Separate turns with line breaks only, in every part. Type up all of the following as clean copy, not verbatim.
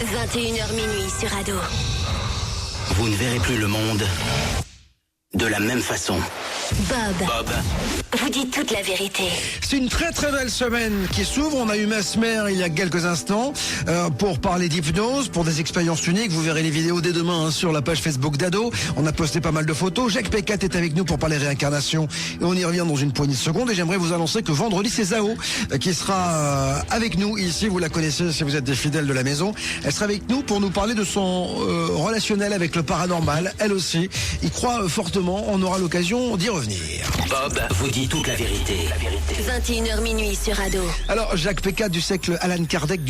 21h minuit sur Ado.
Vous ne verrez plus le monde de la même façon.
Bob vous dit toute la vérité.
C'est une très très belle semaine qui s'ouvre. On a eu Mesmer il y a quelques instants pour parler d'hypnose, pour des expériences uniques. Vous verrez les vidéos dès demain sur la page Facebook d'Ado. On a posté pas mal de photos. Jacques Pécat est avec nous pour parler réincarnation et on y revient dans une poignée de secondes. Et j'aimerais vous annoncer que vendredi c'est Zao qui sera avec nous ici. Vous la connaissez si vous êtes des fidèles de la maison. Elle sera avec nous pour nous parler de son relationnel avec le paranormal. Elle aussi y croit fortement. On aura l'occasion d'y revenir.
Bob vous dit toute la vérité.
21h minuit sur Ado.
Alors, Jacques Pécat du cercle Alan Kardec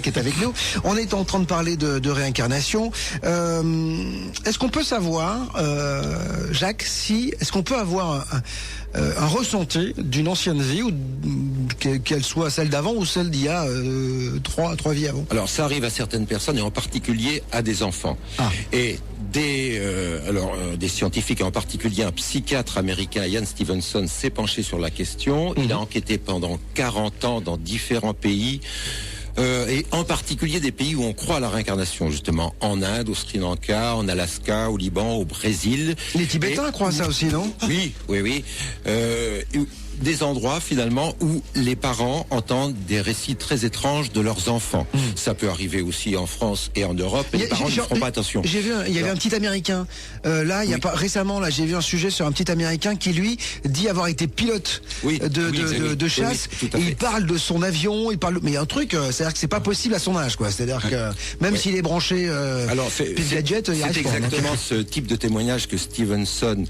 est avec nous. On est en train de parler de réincarnation. Est-ce qu'on peut savoir, Jacques, est-ce qu'on peut avoir un ressenti d'une ancienne vie, ou qu'elle soit celle d'avant ou celle d'il y a trois vies avant?
Alors, ça arrive à certaines personnes et en particulier à des enfants. Et des scientifiques, en particulier un psychiatre américain, Ian Stevenson, s'est penché sur la question. Il a enquêté pendant 40 ans dans différents pays. Et en particulier des pays où on croit à la réincarnation, justement, en Inde, au Sri Lanka, en Alaska, au Liban, au Brésil.
Les Tibétains croient ça aussi, non?
Oui. Des endroits finalement où les parents entendent des récits très étranges de leurs enfants. Ça peut arriver aussi en France et en Europe, et les parents ne feront pas attention.
J'ai vu, il y avait un petit Américain. Récemment, j'ai vu un sujet sur un petit Américain qui lui dit avoir été pilote de chasse. Et il parle de son avion, mais il y a un truc, c'est-à-dire que c'est pas possible à son âge, quoi. C'est-à-dire que même s'il est branché, gadget, il
c'est exactement ce type de témoignage que Stevenson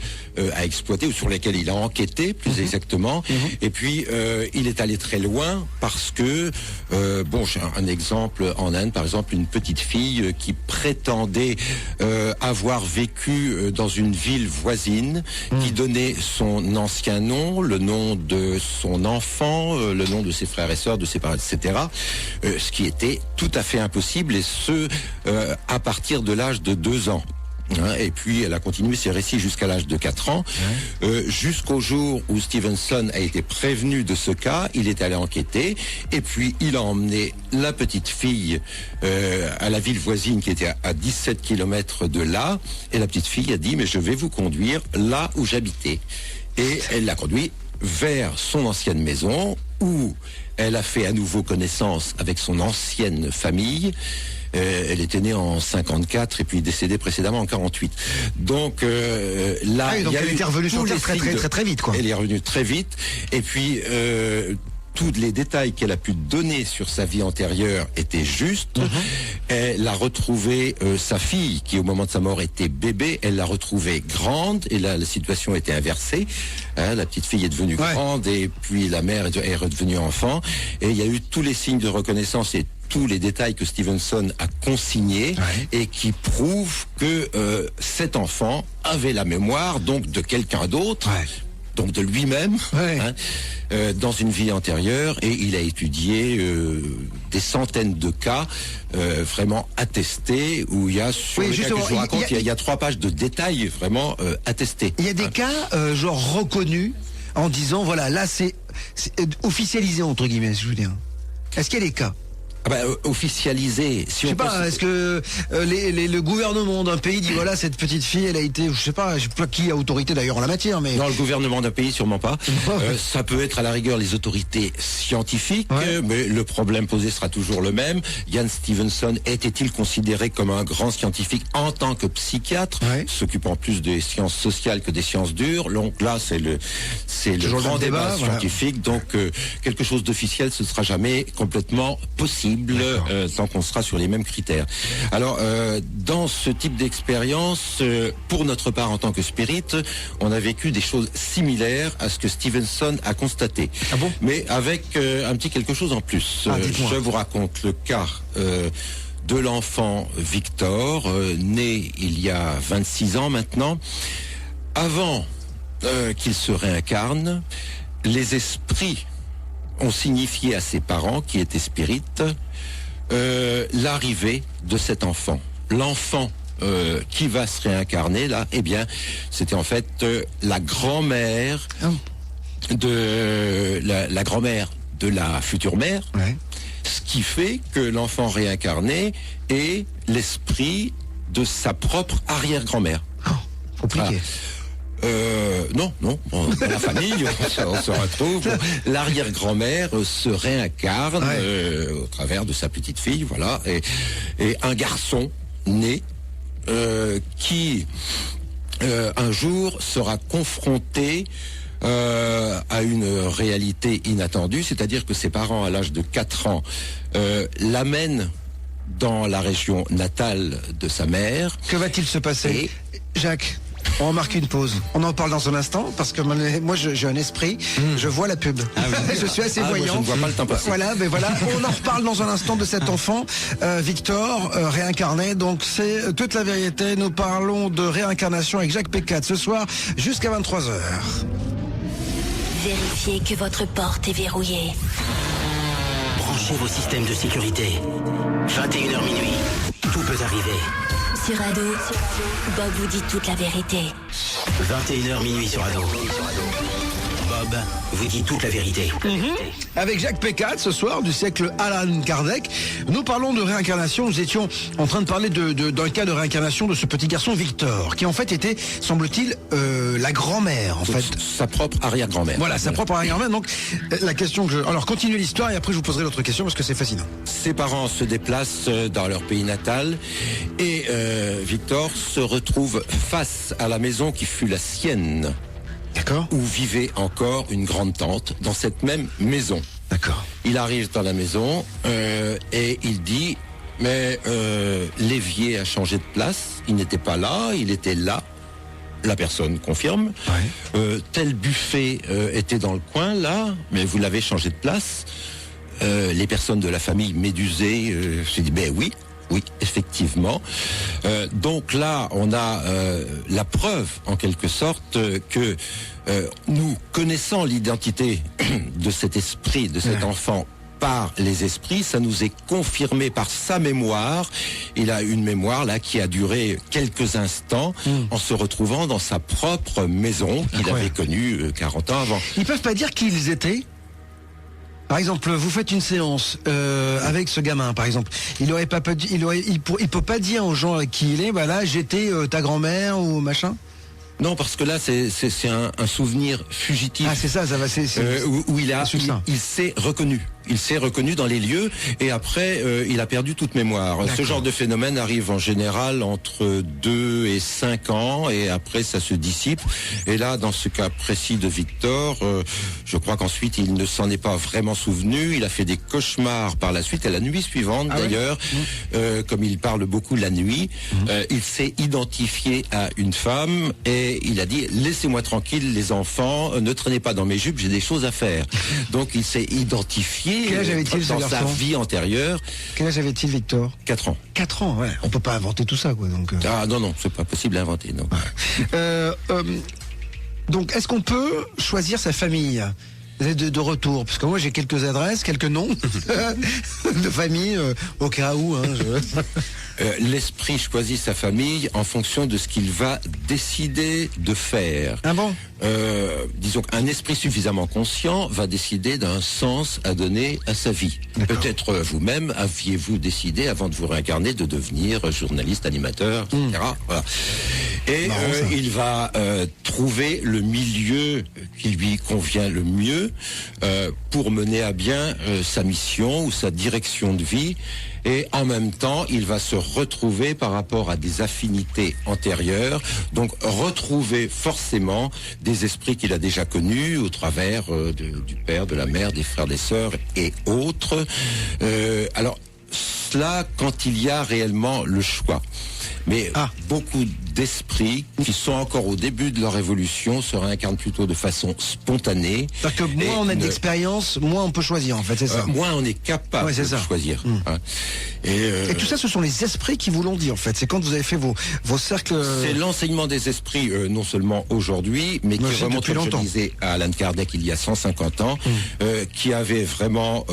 a exploité, ou sur lesquels il a enquêté, plus exactement. Et puis il est allé très loin parce que j'ai un exemple en Inde, par exemple, une petite fille qui prétendait avoir vécu dans une ville voisine, qui donnait son ancien nom, le nom de son enfant, le nom de ses frères et sœurs, de ses parents, etc. Ce qui était tout à fait impossible, et ce à partir de l'âge de 2 ans. Et puis elle a continué ses récits jusqu'à l'âge de 4 ans, jusqu'au jour où Stevenson a été prévenu de ce cas. Il est allé enquêter, et puis il a emmené la petite fille à la ville voisine qui était à 17 km de là, et la petite fille a dit: mais je vais vous conduire là où j'habitais. Et elle l'a conduit vers son ancienne maison, où elle a fait à nouveau connaissance avec son ancienne famille. Elle était née en 54 et puis décédée précédemment en 48. Donc là,
donc elle était revenue sur Terre très vite, quoi.
Elle est revenue très vite, et puis tous les détails qu'elle a pu donner sur sa vie antérieure étaient justes. Elle a retrouvé sa fille, qui au moment de sa mort était bébé, elle l'a retrouvée grande, et là la situation était inversée. La petite fille est devenue grande, et puis la mère est redevenue enfant, et il y a eu tous les signes de reconnaissance et tous les détails que Stevenson a consignés, et qui prouvent que cet enfant avait la mémoire donc de quelqu'un d'autre, donc de lui-même, dans une vie antérieure, et il a étudié des centaines de cas vraiment attestés, où il y a, sur les cas que je vous raconte, il y a 3 pages de détails vraiment attestés.
Il y a des cas genre reconnus, en disant voilà, là c'est officialisé entre guillemets, je veux dire. Est-ce qu'il y a des cas?
Officialisé.
Je sais pas, est-ce que le gouvernement d'un pays dit voilà, cette petite fille, elle a été, je sais pas qui a autorité d'ailleurs en la matière, mais...
Non, le gouvernement d'un pays, sûrement pas. Ça peut être à la rigueur les autorités scientifiques, mais le problème posé sera toujours le même. Ian Stevenson était-il considéré comme un grand scientifique en tant que psychiatre, s'occupant plus des sciences sociales que des sciences dures? Donc là, c'est le grand débat scientifique. Donc quelque chose d'officiel, ce ne sera jamais complètement possible. Tant qu'on sera sur les mêmes critères. Alors, dans ce type d'expérience, pour notre part en tant que spirit, on a vécu des choses similaires à ce que Stevenson a constaté.
Ah bon?
Mais avec un petit quelque chose en plus. Je vous raconte le cas de l'enfant Victor, né il y a 26 ans maintenant. Avant qu'il se réincarne, les esprits ont signifié à ses parents, qui étaient spirites, l'arrivée de cet enfant. L'enfant qui va se réincarner là, eh bien, c'était en fait la grand-mère de la grand-mère de la future mère. Ce qui fait que l'enfant réincarné est l'esprit de sa propre arrière-grand-mère.
Compliqué.
Non, bon, dans la famille, on se retrouve. L'arrière-grand-mère se réincarne au travers de sa petite fille, voilà, et un garçon né qui un jour sera confronté à une réalité inattendue, c'est-à-dire que ses parents, à l'âge de 4 ans, l'amènent dans la région natale de sa mère.
Que va-t-il se passer, Jacques? On va marquer une pause. On en parle dans un instant parce que moi j'ai un esprit. Je vois la pub. Je suis assez voyant.
Moi, je ne vois pas le temps passer.
Voilà, mais voilà. On en reparle dans un instant de cet enfant, Victor, réincarné. Donc c'est toute la vérité. Nous parlons de réincarnation avec Jacques Pécat ce soir jusqu'à 23h.
Vérifiez que votre porte est verrouillée.
Branchez vos systèmes de sécurité. 21h minuit. Tout peut arriver.
Sur Ado, Bob vous dit toute la vérité.
21h minuit sur Ado. Bob vous dit toute la vérité.
Avec Jacques Pécat ce soir du siècle Alan Kardec, nous parlons de réincarnation. Nous étions en train de parler d'un cas de réincarnation de ce petit garçon Victor, qui en fait était, semble-t-il, la grand-mère en fait.
Sa propre arrière-grand-mère.
Voilà, sa propre arrière-grand-mère. Donc la question que alors continuez l'histoire et après je vous poserai l'autre question parce que c'est fascinant.
Ses parents se déplacent dans leur pays natal et Victor se retrouve face à la maison qui fut la sienne.
D'accord.
Où vivait encore une grande tante dans cette même maison.
D'accord.
Il arrive dans la maison et il dit mais l'évier a changé de place, il n'était pas là, il était là. La personne confirme. Tel buffet était dans le coin là, mais vous l'avez changé de place. Les personnes de la famille médusées se disent ben oui, effectivement. Donc là, on a la preuve, en quelque sorte, que nous connaissons l'identité de cet esprit, de cet enfant, par les esprits. Ça nous est confirmé par sa mémoire. Il a une mémoire là qui a duré quelques instants en se retrouvant dans sa propre maison qu'il avait connue 40 ans avant.
Ils peuvent pas dire qui ils étaient? Par exemple, vous faites une séance avec ce gamin, par exemple. Il peut pas dire aux gens avec qui il est, voilà, j'étais ta grand-mère ou machin.
Non, parce que là, c'est un souvenir fugitif.
Ah, c'est ça, ça va,
où il s'est reconnu. Il s'est reconnu dans les lieux et après, il a perdu toute mémoire. Ce genre de phénomène arrive en général entre 2 et 5 ans et après, ça se dissipe. Et là, dans ce cas précis de Victor, je crois qu'ensuite, il ne s'en est pas vraiment souvenu. Il a fait des cauchemars par la suite et la nuit suivante, d'ailleurs, comme il parle beaucoup la nuit, il s'est identifié à une femme et il a dit « Laissez-moi tranquille, les enfants, ne traînez pas dans mes jupes, j'ai des choses à faire. » Donc, il s'est identifié
Quel âge avait-il,
dans sa vie antérieure.
Quel âge avait-il, Victor?
4 ans.
4 ans, ouais. On peut pas inventer tout ça, quoi. Donc,
Ah non, c'est pas possible à inventer, non.
Donc, est-ce qu'on peut choisir sa famille de retour? Parce que moi, j'ai quelques adresses, quelques noms de famille, au cas où.
L'esprit choisit sa famille en fonction de ce qu'il va décider de faire.
Ah bon?
Disons qu'un esprit suffisamment conscient va décider d'un sens à donner à sa vie. Peut-être vous-même aviez-vous décidé, avant de vous réincarner, de devenir journaliste, animateur, etc. Voilà. Et il va trouver le milieu qui lui convient le mieux pour mener à bien sa mission ou sa direction de vie. Et en même temps, il va se retrouver par rapport à des affinités antérieures, donc retrouver forcément des esprits qu'il a déjà connus au travers du père, de la mère, des frères, des sœurs et autres. Alors, cela quand il y a réellement le choix. Mais beaucoup d'esprits qui sont encore au début de leur évolution se réincarnent plutôt de façon spontanée.
Parce que moins on a d'expérience, moins on peut choisir, en fait, c'est ça.
Moins on est capable de choisir. Hein. Et
tout ça, ce sont les esprits qui vous l'ont dit, en fait. C'est quand vous avez fait vos cercles...
C'est l'enseignement des esprits, non seulement aujourd'hui, mais qui remonte, comme je disais, à Alan Kardec il y a 150 ans, qui avait vraiment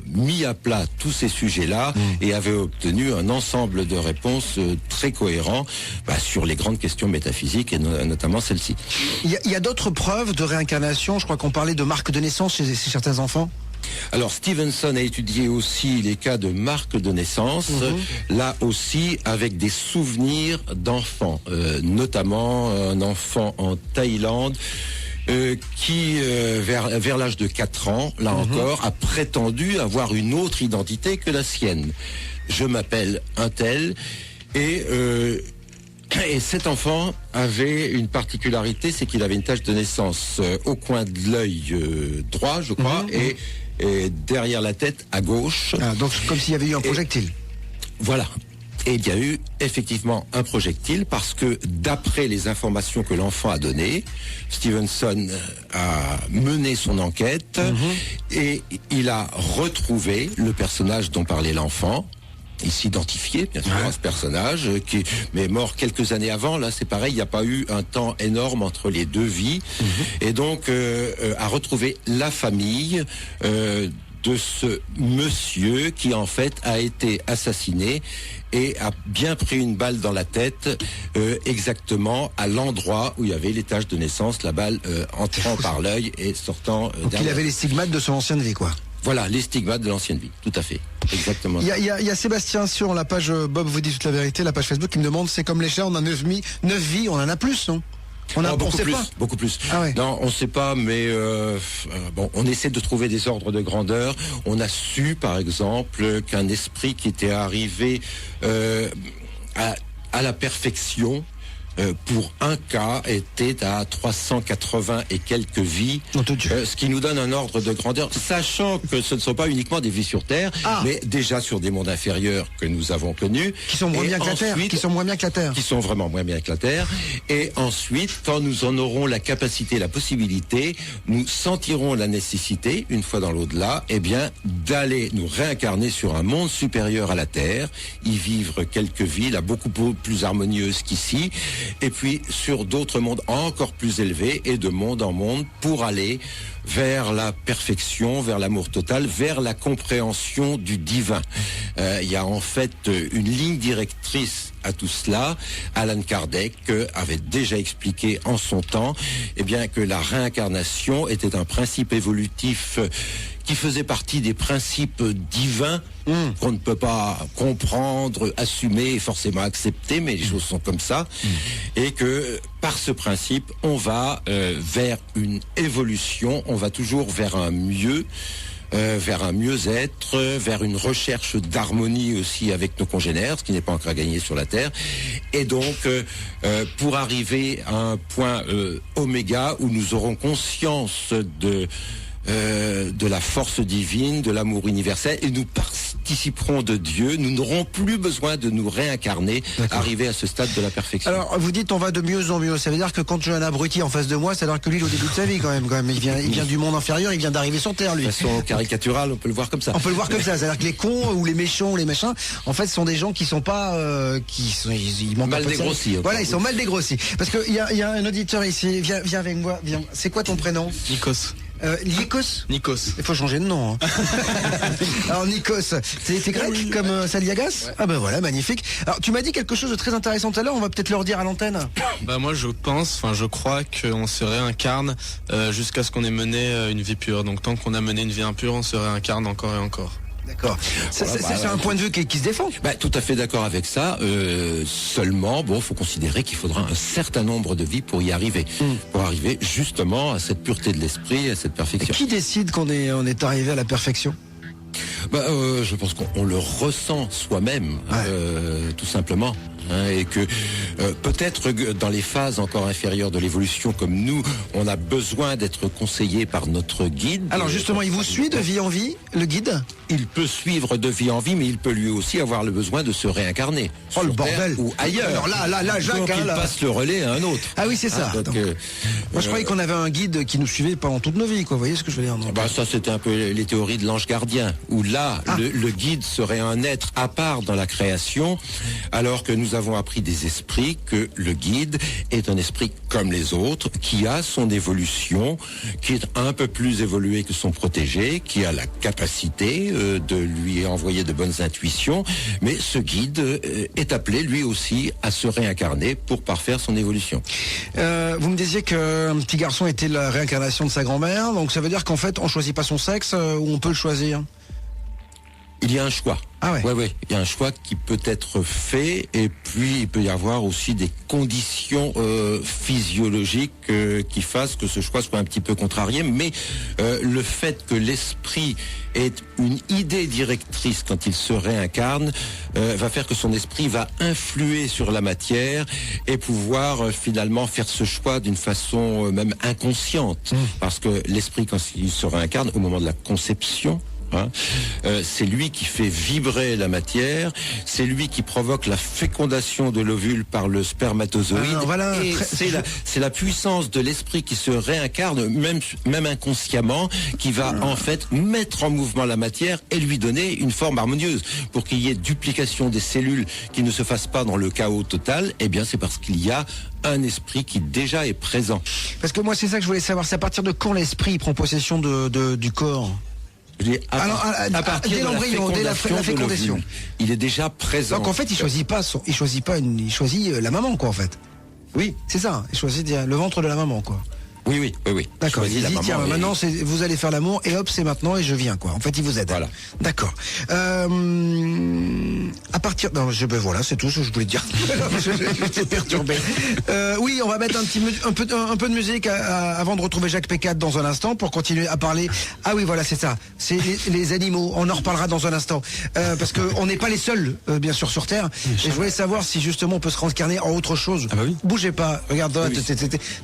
mis à plat tous ces sujets-là et avait obtenu un ensemble de réponses très cohérents sur les grandes questions métaphysiques et notamment celle-ci.
Il y a d'autres preuves de réincarnation. Je crois qu'on parlait de marques de naissance chez certains enfants.
Alors Stevenson a étudié aussi les cas de marques de naissance, là aussi avec des souvenirs d'enfants, notamment un enfant en Thaïlande qui, vers l'âge de 4 ans, là encore, a prétendu avoir une autre identité que la sienne. Je m'appelle un tel et cet enfant avait une particularité, c'est qu'il avait une tache de naissance au coin de l'œil droit, je crois, et derrière la tête à gauche.
Ah, donc comme s'il y avait eu un projectile.
Voilà. Et il y a eu effectivement un projectile parce que d'après les informations que l'enfant a données, Stevenson a mené son enquête et il a retrouvé le personnage dont parlait l'enfant. Il s'identifiait bien sûr à ce personnage qui mais mort quelques années avant. Là c'est pareil, il n'y a pas eu un temps énorme entre les deux vies et donc a retrouvé la famille de ce monsieur qui en fait a été assassiné et a bien pris une balle dans la tête exactement à l'endroit où il y avait les taches de naissance, la balle entrant par l'œil et sortant
donc
derrière.
il avait les stigmates de son ancienne vie, quoi.
Voilà, les stigmates de l'ancienne vie, tout à fait, exactement.
Il y a Sébastien sur la page Bob vous dit toute la vérité, la page Facebook, qui me demande, c'est comme les chats, on a 9 vies, on en a plus, non? On sait pas.
Beaucoup plus.
Ah ouais.
Non, on ne sait pas, mais bon, on essaie de trouver des ordres de grandeur. On a su, par exemple, qu'un esprit qui était arrivé à la perfection pour un cas était à 380 et quelques vies, ce qui nous donne un ordre de grandeur, sachant que ce ne sont pas uniquement des vies sur Terre, mais déjà sur des mondes inférieurs que nous avons connus.
Qui sont moins bien que la Terre. Qui sont moins bien que la Terre.
Qui sont vraiment moins bien que la Terre. Et ensuite, quand nous en aurons la capacité, la possibilité, nous sentirons la nécessité, une fois dans l'au-delà, eh bien, d'aller nous réincarner sur un monde supérieur à la Terre, y vivre quelques vies, là, beaucoup plus harmonieuses qu'ici, et puis sur d'autres mondes encore plus élevés et de monde en monde pour aller vers la perfection, vers l'amour total, vers la compréhension du divin. Il y a en fait une ligne directrice à tout cela. Alan Kardec avait déjà expliqué en son temps que la réincarnation était un principe évolutif qui faisait partie des principes divins qu'on ne peut pas comprendre, assumer et forcément accepter, mais les choses sont comme ça, et que par ce principe, on va vers une évolution, on va toujours vers un mieux, vers un mieux-être, vers une recherche d'harmonie aussi avec nos congénères, ce qui n'est pas encore gagné sur la Terre, et donc pour arriver à un point oméga où nous aurons conscience de la force divine, de l'amour universel, et nous participerons de Dieu. Nous n'aurons plus besoin de nous réincarner, arriver à ce stade de la perfection.
Alors, vous dites on va de mieux en mieux. Ça veut dire que quand j'ai un abruti en face de moi, ça veut dire que lui, au début de sa vie, quand même. Il vient du monde inférieur, il vient d'arriver sur Terre, lui.
De façon caricaturale, on peut le voir comme ça.
On peut le voir comme ça. C'est-à-dire que les cons ou les méchants ou les machins, en fait, sont des gens qui sont pas, ils manquent
mal dégrossis.
Voilà, ils sont mal dégrossis. Parce que il y a un auditeur ici. Viens avec moi. Viens. C'est quoi ton prénom?
Nikos.
Nikos. Il faut changer de nom. Hein. Alors Nikos, c'est grec comme Saliagas? Ouais. Ah ben voilà, magnifique. Alors tu m'as dit quelque chose de très intéressant tout à l'heure, on va peut-être le redire à l'antenne.
Bah moi je crois qu'on se réincarne jusqu'à ce qu'on ait mené une vie pure. Donc tant qu'on a mené une vie impure, on se réincarne encore et encore.
D'accord. C'est un point de vue qui se défend.
Tout à fait d'accord avec ça. Seulement, faut considérer qu'il faudra un certain nombre de vies pour y arriver, pour arriver justement à cette pureté de l'esprit, à cette perfection.
Et qui décide qu'on est arrivé à la perfection?
Je pense qu'on le ressent soi-même, tout simplement. Et que peut-être dans les phases encore inférieures de l'évolution comme nous, on a besoin d'être conseillé par notre guide.
Alors justement, il vous suit de vie en vie, le guide?
Il peut suivre de vie en vie, mais il peut lui aussi avoir le besoin de se réincarner.
Oh le bordel!
Ou ailleurs.
Alors là, Jacques,
donc il passe le relais à un autre.
Ah oui, c'est ça. Donc, moi je croyais qu'on avait un guide qui nous suivait pendant toute nos vies, quoi. Vous voyez ce que je veux dire?
Ça c'était un peu les théories de l'ange gardien, où là, le guide serait un être à part dans la création, alors que nous nous avons appris des esprits que le guide est un esprit comme les autres, qui a son évolution, qui est un peu plus évolué que son protégé, qui a la capacité de lui envoyer de bonnes intuitions, mais ce guide est appelé lui aussi à se réincarner pour parfaire son évolution.
Vous me disiez qu'un petit garçon était la réincarnation de sa grand-mère, donc ça veut dire qu'en fait on choisit pas son sexe ou on peut le choisir?
Il y a un choix.
Ah ouais.
Ouais. Il y a un choix qui peut être fait, et puis il peut y avoir aussi des conditions physiologiques qui fassent que ce choix soit un petit peu contrarié. Mais le fait que l'esprit ait une idée directrice quand il se réincarne va faire que son esprit va influer sur la matière et pouvoir finalement faire ce choix d'une façon même inconsciente. Parce que l'esprit, quand il se réincarne au moment de la conception, c'est lui qui fait vibrer la matière, c'est lui qui provoque la fécondation de l'ovule par le spermatozoïde.
Alors, voilà,
et c'est la puissance de l'esprit qui se réincarne, même inconsciemment, qui va en fait mettre en mouvement la matière et lui donner une forme harmonieuse. Pour qu'il y ait duplication des cellules qui ne se fasse pas dans le chaos total, eh bien c'est parce qu'il y a un esprit qui déjà est présent.
Parce que moi c'est ça que je voulais savoir, c'est à partir de quand l'esprit prend possession du corps?
À partir
dès
de
l'embryon, dès la fécondation.
Il est déjà présent.
Donc en fait, il choisit la maman, quoi, en fait.
Oui,
c'est ça. Il choisit le ventre de la maman, quoi.
Oui.
D'accord. Il dit tiens, maintenant vous allez faire l'amour et hop, c'est maintenant et je viens, quoi. En fait, il vous aide.
Voilà.
D'accord. À partir, voilà, c'est tout ce que je voulais dire. J'étais perturbé. Oui, on va mettre un peu de musique avant de retrouver Jacques Pécat dans un instant pour continuer à parler. Ah oui, voilà, c'est ça. C'est les animaux. On en reparlera dans un instant parce que on n'est pas les seuls, bien sûr, sur Terre. Et je voulais savoir si justement on peut se réincarner en autre chose.
Ah bah oui.
Bougez pas. Regarde,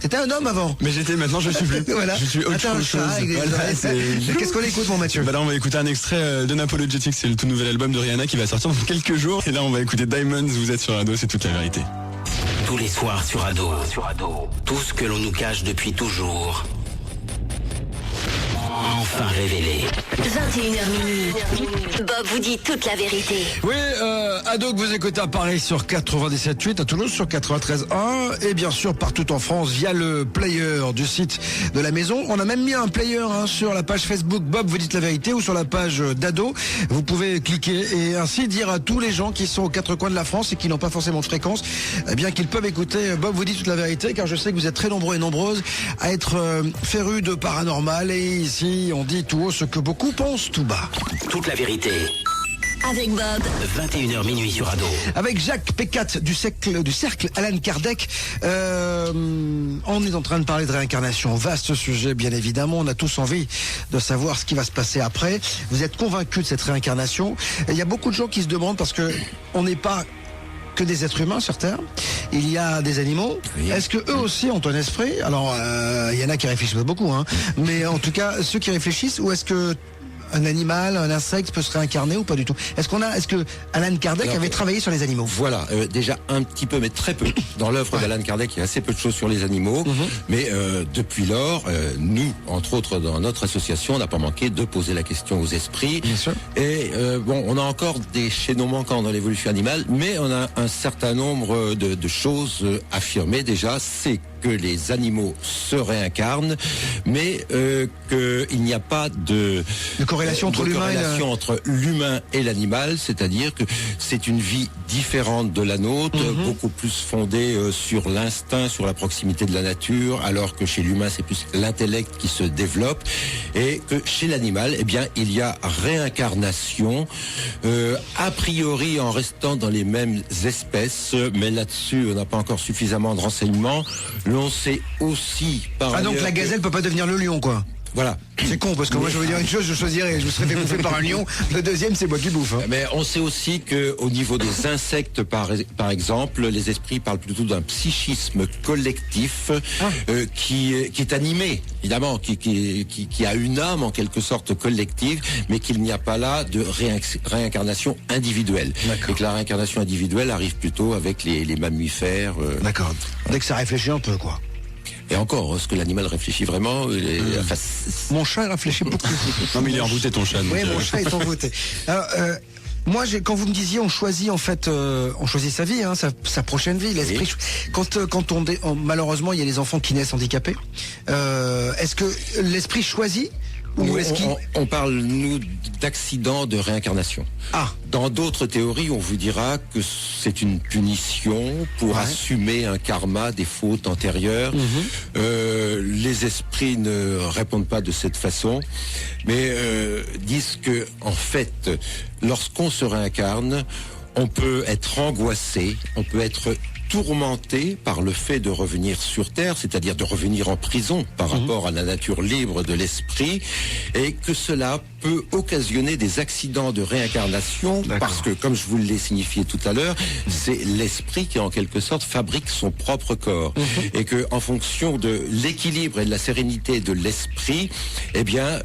t'étais un homme avant.
Mais maintenant je suis plus.
Voilà.
Je suis autre chose. Voilà,
qu'est-ce qu'on écoute, mon Mathieu?
Bah là on va écouter un extrait d'Unapologetics, c'est le tout nouvel album de Rihanna qui va sortir dans quelques jours. Et là on va écouter Diamonds, vous êtes sur Ado, c'est toute la vérité.
Tous les soirs sur Ado. Tout ce que l'on nous cache depuis toujours. Enfin révélé.
21h minuit. Bob vous dit toute la vérité.
Oui, Ado que vous écoutez à Paris sur 97.8, à Toulouse sur 93.1 et bien sûr partout en France via le player du site de la maison. On a même mis un player sur la page Facebook Bob vous dites la vérité ou sur la page d'Ado. Vous pouvez cliquer et ainsi dire à tous les gens qui sont aux quatre coins de la France et qui n'ont pas forcément de fréquence, eh bien qu'ils peuvent écouter Bob vous dit toute la vérité, car je sais que vous êtes très nombreux et nombreuses à être férus de paranormal, et ici on dit tout haut ce que beaucoup pensent tout bas.
Toute la vérité.
Avec Bob.
21h minuit sur Ado.
Avec Jacques Pécat du cercle Alan Kardec, on est en train de parler de réincarnation. Vaste sujet, bien évidemment. On a tous envie de savoir ce qui va se passer après. Vous êtes convaincus de cette réincarnation? Il y a beaucoup de gens qui se demandent, parce que on n'est pas que des êtres humains sur Terre. Il y a des animaux. Oui. Est-ce que eux aussi ont un esprit? Alors, il y en a qui réfléchissent pas beaucoup, mais en tout cas, ceux qui réfléchissent, ou est-ce que un animal, un insecte peut se réincarner ou pas du tout? Est-ce que Alan Kardec avait travaillé sur les animaux?
Voilà, déjà un petit peu, mais très peu. Dans l'œuvre d'Alan Kardec, il y a assez peu de choses sur les animaux, mais depuis lors, nous, entre autres dans notre association, on n'a pas manqué de poser la question aux esprits.
Bien sûr.
Et on a encore des chaînons manquants dans l'évolution animale, mais on a un certain nombre de choses affirmées. Déjà, c'est que les animaux se réincarnent, mais qu'il n'y a pas de
corrélation
entre l'humain et l'animal, c'est-à-dire que c'est une vie différente de la nôtre, beaucoup plus fondée sur l'instinct, sur la proximité de la nature, alors que chez l'humain c'est plus l'intellect qui se développe, et que chez l'animal, eh bien, il y a réincarnation, a priori en restant dans les mêmes espèces, mais là-dessus on n'a pas encore suffisamment de renseignements. L'on sait aussi par ailleurs
donc la gazelle peut pas devenir le lion, quoi.
Voilà.
C'est con, parce que moi je veux dire une chose, je choisirais, je me serais fait bouffer par un lion, le deuxième c'est moi qui bouffe.
Mais on sait aussi que au niveau des insectes, par exemple, les esprits parlent plutôt d'un psychisme collectif qui est animé, évidemment, qui a une âme en quelque sorte collective, mais qu'il n'y a pas là de réincarnation individuelle. Et que la réincarnation individuelle arrive plutôt avec les mammifères.
D'accord. Dès que ça réfléchit un peu, quoi.
Et encore, est-ce que l'animal réfléchit vraiment?
Mon chat réfléchit beaucoup.
Non, mais il est envoûté, ton chat.
Oui, mon chat est envoûté. Alors, Moi, quand vous me disiez, on choisit en fait, on choisit sa vie, hein, sa prochaine vie, l'esprit.
Oui.
Quand malheureusement, il y a les enfants qui naissent handicapés. Est-ce que l'esprit choisit ou est-ce qu'il...
on parle, nous, d'accident de réincarnation.
Ah.
Dans d'autres théories, on vous dira que c'est une punition pour assumer un karma des fautes antérieures. Les esprits ne répondent pas de cette façon, mais disent que, en fait, lorsqu'on se réincarne, on peut être angoissé, on peut être tourmenté par le fait de revenir sur Terre, c'est-à-dire de revenir en prison par rapport à la nature libre de l'esprit, et que cela peut occasionner des accidents de réincarnation, parce que, comme je vous l'ai signifié tout à l'heure, c'est l'esprit qui, en quelque sorte, fabrique son propre corps, et que, en fonction de l'équilibre et de la sérénité de l'esprit, eh bien,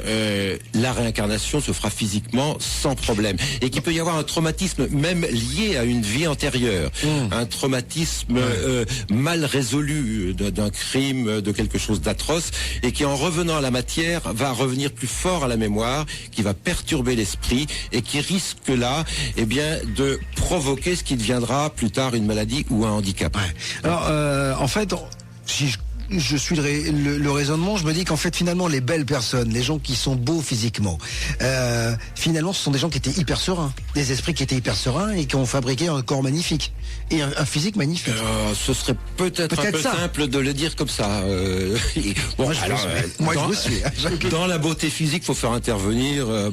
la réincarnation se fera physiquement sans problème, et qu'il peut y avoir un traumatisme même lié à une vie antérieure, un traumatisme mal résolu d'un crime, de quelque chose d'atroce, et qui, en revenant à la matière, va revenir plus fort à la mémoire, qui va perturber l'esprit et qui risque là, eh bien, de provoquer ce qui deviendra plus tard une maladie ou un handicap.
Alors, en fait, si je suis le raisonnement, je me dis qu'en fait, finalement, les belles personnes, les gens qui sont beaux physiquement, finalement, ce sont des gens qui étaient hyper sereins, des esprits qui étaient hyper sereins et qui ont fabriqué un corps magnifique et un physique magnifique.
Ce serait peut-être un peu simple de le dire comme ça. Bon,
moi, je vous suis.
Dans la beauté physique, faut faire intervenir la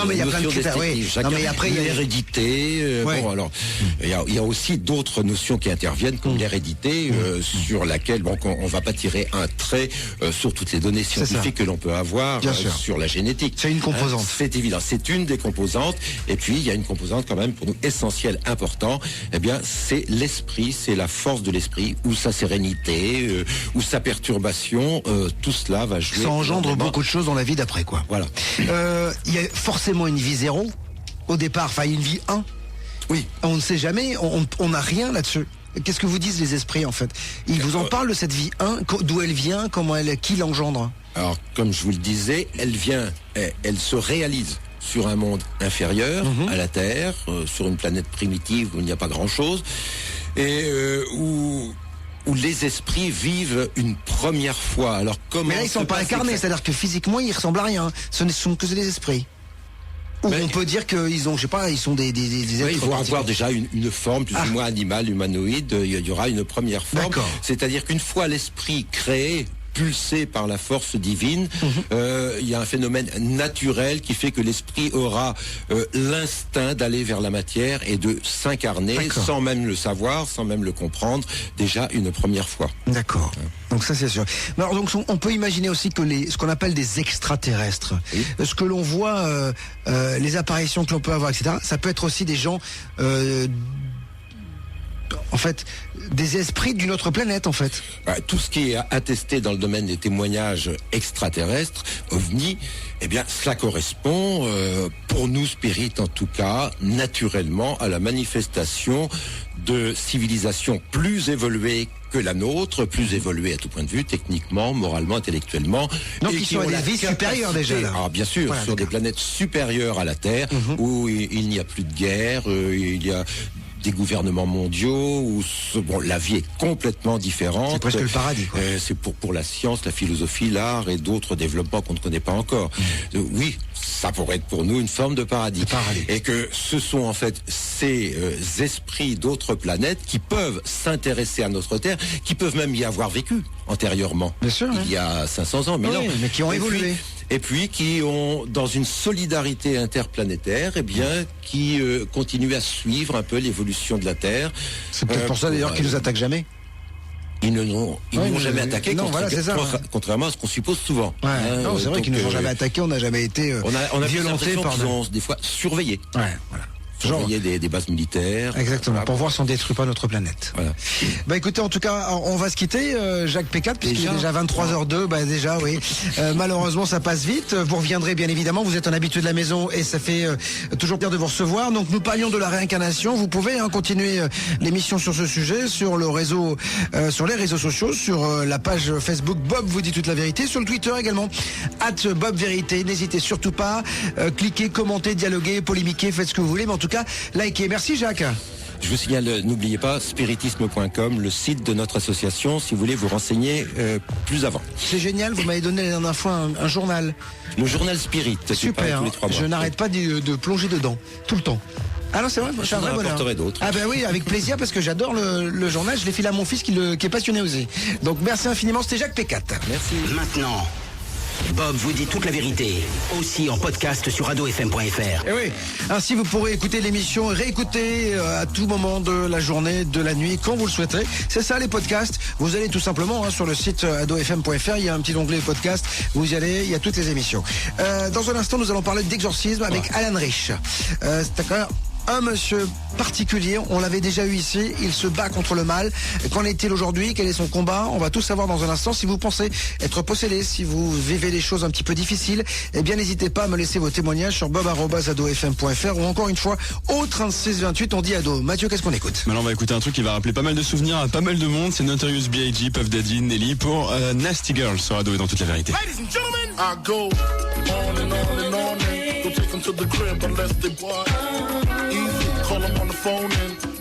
mais il y a plein de critères.
Non, mais après, il y a l'hérédité. Bon, alors, il y a aussi d'autres notions qui interviennent, comme l'hérédité, sur laquelle on va pas tirer un trait sur toutes les données scientifiques que l'on peut avoir sur la génétique.
C'est une composante.
C'est évident, c'est une des composantes. Et puis, il y a une composante quand même pour nous essentielle, important. Eh bien, c'est l'esprit, c'est la force de l'esprit, ou sa sérénité, ou sa perturbation. Tout cela va jouer.
Ça engendre beaucoup de choses dans la vie d'après, quoi.
Voilà.
Il y a forcément une vie 0 au départ, enfin une vie 1.
Oui.
On ne sait jamais, on n'a rien là-dessus. Qu'est-ce que vous disent les esprits en fait? Ils vous en parlent de cette vie 1, d'où elle vient, qui l'engendre?
Alors, comme je vous le disais, elle se réalise sur un monde inférieur à la Terre, sur une planète primitive où il n'y a pas grand-chose, et où les esprits vivent une première fois. Alors comment?
Mais là, ils sont pas incarnés, c'est-à-dire que physiquement, ils ressemblent à rien. Ce ne sont que des esprits. Ou on peut dire qu'ils ont, je sais pas, ils sont des êtres.
Ils vont avoir déjà une forme plus ou moins animale, humanoïde. Il y aura une première forme. C'est-à-dire qu'une fois l'esprit créé, pulsé par la force divine, il y a un phénomène naturel qui fait que l'esprit aura l'instinct d'aller vers la matière et de s'incarner sans même le savoir, sans même le comprendre, déjà une première fois.
D'accord. Donc ça c'est sûr. Alors, donc on peut imaginer aussi que ce qu'on appelle des extraterrestres, ce que l'on voit, les apparitions que l'on peut avoir, etc., ça peut être aussi des gens... en fait, des esprits d'une autre planète, en fait.
Tout ce qui est attesté dans le domaine des témoignages extraterrestres, OVNI, eh bien, cela correspond, pour nous spirites en tout cas, naturellement à la manifestation de civilisations plus évoluées que la nôtre, plus évoluées à tout point de vue, techniquement, moralement, intellectuellement.
Donc ils sont à des vies supérieures déjà. Là.
Alors bien sûr, sur des planètes supérieures à la Terre, où il n'y a plus de guerre, il y a des gouvernements mondiaux où la vie est complètement différente.
C'est presque le paradis, quoi.
C'est pour la science, la philosophie, l'art et d'autres développements qu'on ne connaît pas encore. Oui, ça pourrait être pour nous une forme de paradis. Et que ce sont en fait ces esprits d'autres planètes qui peuvent s'intéresser à notre Terre, qui peuvent même y avoir vécu antérieurement.
Bien sûr,
il y a 500 ans, mais non.
Mais qui ont évolué.
Et puis qui ont, dans une solidarité interplanétaire, qui continuent à suivre un peu l'évolution de la Terre.
C'est peut-être pour ça d'ailleurs qu'ils nous attaquent jamais.
Ils ne nous ont jamais attaqué, contrairement à ce qu'on suppose souvent.
Non, c'est vrai qu'ils ne nous ont jamais attaqué, on n'a jamais été
on a
violentés par
qu'ils ont des fois surveillé.
Voilà.
Surveiller des bases militaires.
Exactement, pour voir si on détruit pas notre planète. Voilà. Écoutez, en tout cas, on va se quitter, Jacques P4, puisqu'il est déjà 23h02, oui. Malheureusement, ça passe vite. Vous reviendrez, bien évidemment, vous êtes un habitué de la maison et ça fait toujours plaisir de vous recevoir. Donc, nous parlions de la réincarnation. Vous pouvez continuer l'émission sur ce sujet, sur le réseau, sur les réseaux sociaux, sur la page Facebook Bob vous dit toute la vérité, sur le Twitter également, @BobVérité. N'hésitez surtout pas, cliquez, commentez, dialoguez, polémiquez, faites ce que vous voulez, mais en tout cas, likez. Merci Jacques.
Je vous signale, n'oubliez pas, spiritisme.com, le site de notre association, si vous voulez vous renseigner plus avant.
C'est génial, vous m'avez donné la dernière fois un journal.
Le journal Spirit, c'est pareil
Super,
tous les 3 mois.
je n'arrête pas de plonger dedans, tout le temps. Ah non, c'est vrai, c'est un vrai bonheur.
apporterai d'autres.
Ah ben oui, avec plaisir, parce que j'adore le journal, je l'ai filé à mon fils qui est passionné aussi. Donc merci infiniment, c'était Jacques P4.
Merci.
Maintenant, Bob vous dit toute la vérité, aussi en podcast sur adofm.fr.
Et oui, ainsi vous pourrez écouter l'émission et réécouter à tout moment de la journée, de la nuit, quand vous le souhaiterez. C'est ça les podcasts. Vous allez tout simplement sur le site adofm.fr, il y a un petit onglet podcast, vous y allez, il y a toutes les émissions. Dans un instant, nous allons parler d'exorcisme avec Alan Rich. C'est un monsieur particulier, on l'avait déjà eu ici, il se bat contre le mal. Qu'en est-il aujourd'hui? Quel est son combat? On va tout savoir dans un instant. Si vous pensez être possédé, si vous vivez des choses un petit peu difficiles, eh bien n'hésitez pas à me laisser vos témoignages sur bob@adofm.fr ou encore une fois au 3628 on dit ado. Mathieu, qu'est-ce qu'on écoute?
Maintenant on va écouter un truc qui va rappeler pas mal de souvenirs à pas mal de monde, c'est Notorious B.I.G., Puff Daddy, Nelly pour Nasty Girl sur Ado et dans toute la vérité.
Ladies and gentlemen, I go on and on and on and don't take them to the crib unless they want. Easy, call them on the phone and